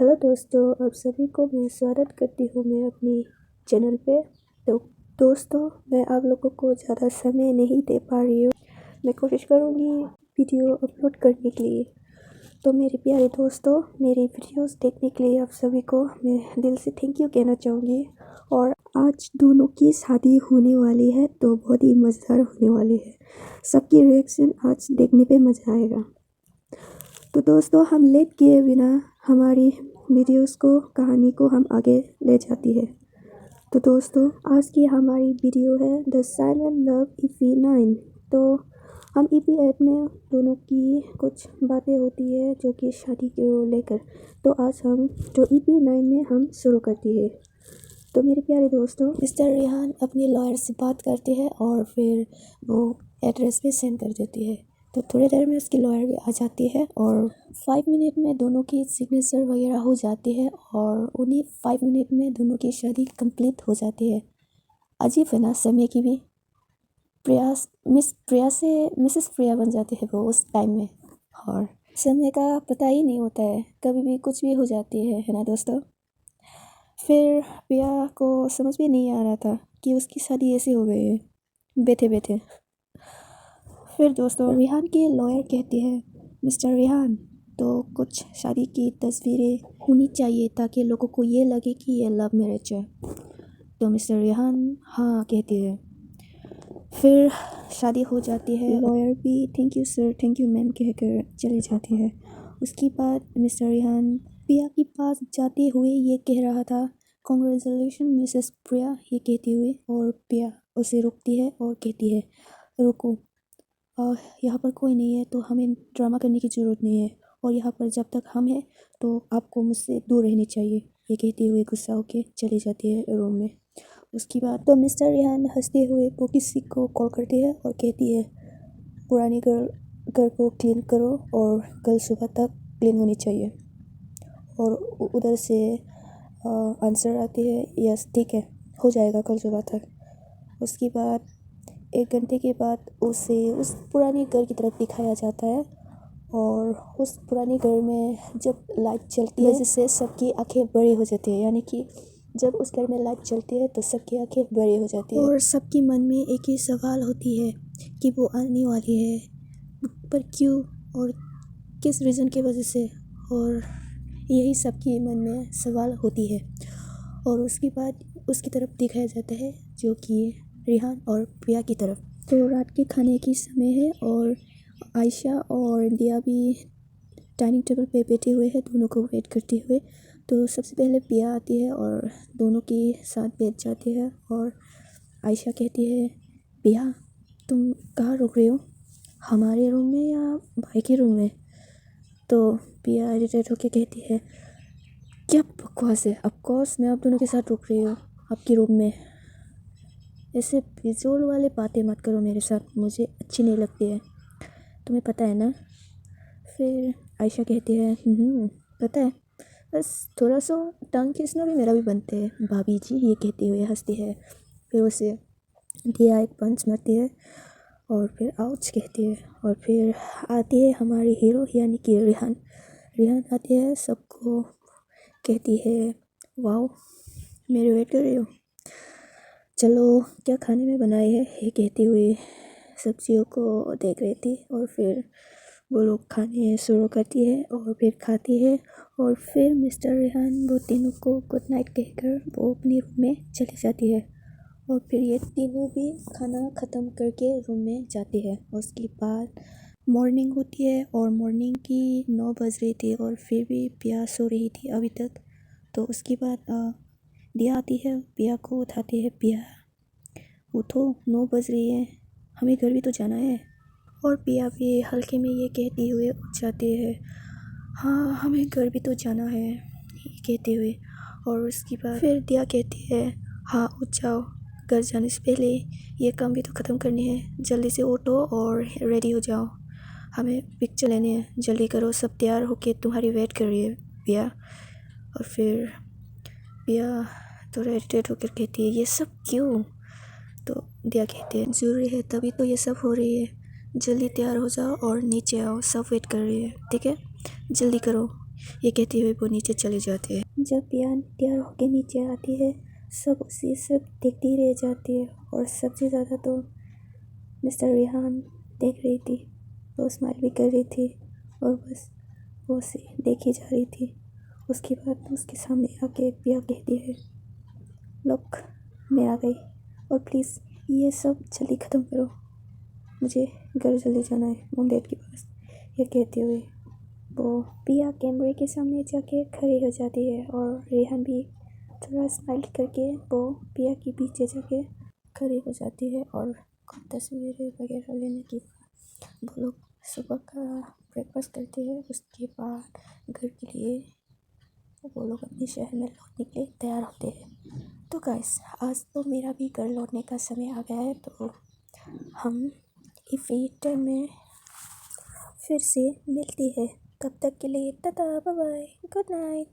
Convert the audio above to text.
Hello दोस्तों, आप सभी को मैं स्वागत करती हूँ मैं अपनी चैनल पे। तो दोस्तों, मैं आप लोगों को ज़्यादा समय नहीं दे पा रही हूँ। मैं कोशिश करूँगी वीडियो अपलोड करने के लिए। तो मेरे प्यारे दोस्तों, मेरी वीडियोस देखने के लिए आप सभी को मैं दिल से थैंक यू कहना चाहूँगी। और आज दोनों की शादी होने वाली है, तो बहुत ही मज़ेदार होने वाली है। सबकी रिएक्शन आज देखने पे मज़ा आएगा। तो दोस्तों, हम लेट किए बिना हमारी वीडियोस को, कहानी को हम आगे ले जाती है। तो दोस्तों, आज की हमारी वीडियो है द साइलेंट लव EP 9। तो हम EP 8 में दोनों की कुछ बातें होती है जो कि शादी को लेकर। तो आज हम जो EP 9 में हम शुरू करती है। तो मेरे प्यारे दोस्तों, मिस्टर रेहान अपने लॉयर से बात करते हैं और फिर वो एड्रेस पे सेंड कर देती है। तो थोड़ी देर में उसकी लॉयर भी आ जाती है और 5 मिनट में दोनों की सिग्नेचर वगैरह हो जाती है और उन्हीं 5 मिनट में दोनों की शादी कंप्लीट हो जाती है। अजीब है ना, समय की भी मिसेस प्रिया बन जाती है वो उस टाइम में, और समय का पता ही नहीं होता है, कभी भी कुछ भी हो जाती है ना दोस्तों। फिर प्रिया को समझ भी नहीं आ रहा था कि उसकी शादी ऐसे हो गई है बैठे बैठे। फिर दोस्तों, रेहान के लॉयर कहते हैं, मिस्टर रेहान, तो कुछ शादी की तस्वीरें होनी चाहिए ताकि लोगों को ये लगे कि ये लव मैरिज है। तो मिस्टर रेहान हाँ कहते हैं। फिर शादी हो जाती है। लॉयर भी thank you sir, thank you ma'am कहकर चले जाते हैं। उसके बाद मिस्टर रेहान प्रिया के पास जाते हुए ये कह रहा था, कॉन्ग्रेचुलेशन मिसेस प्रिया, ये कहते हुए, और प्रिया उसे रोकती है और कहती है, रुको, यहाँ पर कोई नहीं है तो हमें ड्रामा करने की ज़रूरत नहीं है, और यहाँ पर जब तक हम हैं तो आपको मुझसे दूर रहनी चाहिए, ये कहते हुए गुस्सा होकर चली जाती है रूम में। उसके बाद तो मिस्टर रेहान हंसते हुए वो किसी को कॉल करती है और कहती है, पुरानी घर को क्लीन करो और कल सुबह तक क्लीन होनी चाहिए। और उधर से आंसर आती है, यस ठीक है, हो जाएगा कल सुबह तक। उसके बाद 1 घंटे के बाद उसे उस पुराने घर की तरफ दिखाया जाता है, और उस पुराने घर में जब लाइट चलती है जिससे सबकी आंखें बड़ी हो जाती है, यानी कि जब उस घर में लाइट चलती है तो सबकी आंखें बड़ी हो जाती है और सबके मन में एक ही सवाल होती है कि वो आने वाली है, पर क्यों और किस रीज़न की वजह से, और यही सबके मन में सवाल होती है। और उसके बाद उसकी तरफ दिखाया जाता है जो कि रेहान और प्रिया की तरफ। तो रात के खाने की समय है और आयशा और दिया भी डाइनिंग टेबल पे बैठे हुए हैं, दोनों को वेट करते हुए। तो सबसे पहले प्रिया आती है और दोनों के साथ बैठ जाती है, और आयशा कहती है, प्रिया तुम कहाँ रुक रहे हो, हमारे रूम में या भाई के रूम में? तो प्रिया इरिटेट होकर कहती है, क्या बकवास है, ऑफकोर्स मैं आप दोनों के साथ रुक रही हूँ आपके रूम में, ऐसे फिजूल वाले बातें मत करो मेरे साथ, मुझे अच्छी नहीं लगती है, तुम्हें पता है ना। फिर आयशा कहती है, पता है, बस थोड़ा सा टंग खींचना भी मेरा भी बनते है भाभी जी, ये कहते हुए हंसती है। फिर उसे दिया एक पंच मारती है और फिर आउच कहती है। और फिर आती है हमारी हीरो यानी कि रेहान आती है, सबको कहती है, वाओ मेरे वेट कर रही हो, चलो क्या खाने में बनाई है, ये कहती हुई सब्जियों को देख रही थी। और फिर वो लोग खाने शुरू करती है और फिर खाती है, और फिर मिस्टर रेहान वो तीनों को गुड नाइट कहकर वो अपने रूम में चली जाती है, और फिर ये तीनों भी खाना ख़त्म करके रूम में जाती है। उसके बाद मॉर्निंग होती है और मॉर्निंग की 9 बज रही थी और फिर भी प्रिया सो रही थी अभी तक। तो उसके बाद दिया आती है, प्रिया को उठाती है, प्रिया उठो 9 बज रही है, हमें घर भी तो जाना है। और प्रिया भी हल्के में ये कहती हुए उठ जाती है, हाँ हमें घर भी तो जाना है, ये कहते हुए। और उसके बाद फिर दिया कहती है, हाँ उठ जाओ, घर जाने से पहले ये काम भी तो ख़त्म करनी है, जल्दी से उठो और रेडी हो जाओ, हमें पिक्चर लेने हैं, जल्दी करो, सब तैयार होके तुम्हारी वेट कर रही है प्रिया। और फिर प्रिया थोड़ा इरिटेट होकर कहती है, ये सब क्यों? तो दिया कहती है, ज़रूरी है तभी तो ये सब हो रही है, जल्दी तैयार हो जाओ और नीचे आओ, सब वेट कर रही है, ठीक है जल्दी करो, ये कहते हुए वो नीचे चले जाते हैं। जब पिया तैयार होकर नीचे आती है, सब उसे सब देखती रह जाती है और सबसे ज़्यादा तो मिस्टर रेहान देख रही थी। वो स्माइल भी कर रही थी और बस वो उसे देखी जा रही थी। उसके बाद उसके सामने आके पिया कहती है, लोग मैं आ गई और प्लीज़ ये सब जल्दी ख़त्म करो, मुझे घर जल्दी जाना है मॉम डैड के पास। ये कहते हुए वो पिया कैमरे के सामने जाके खड़ी हो जाती है और रेहान भी थोड़ा स्माइल करके वो पिया के पीछे जाके खड़ी हो जाती है और कुछ तस्वीरें वगैरह लेने की वो लोग सुबह का ब्रेकफास्ट करते हैं। उसके बाद घर के लिए वो लोग अपने शहर में लौटने के लिए तैयार होते हैं। तो गाइस आज तो मेरा भी घर लौटने का समय आ गया है, तो हम इफ़ेटर में फिर से मिलती है। तब तक के लिए tata bye bye good night.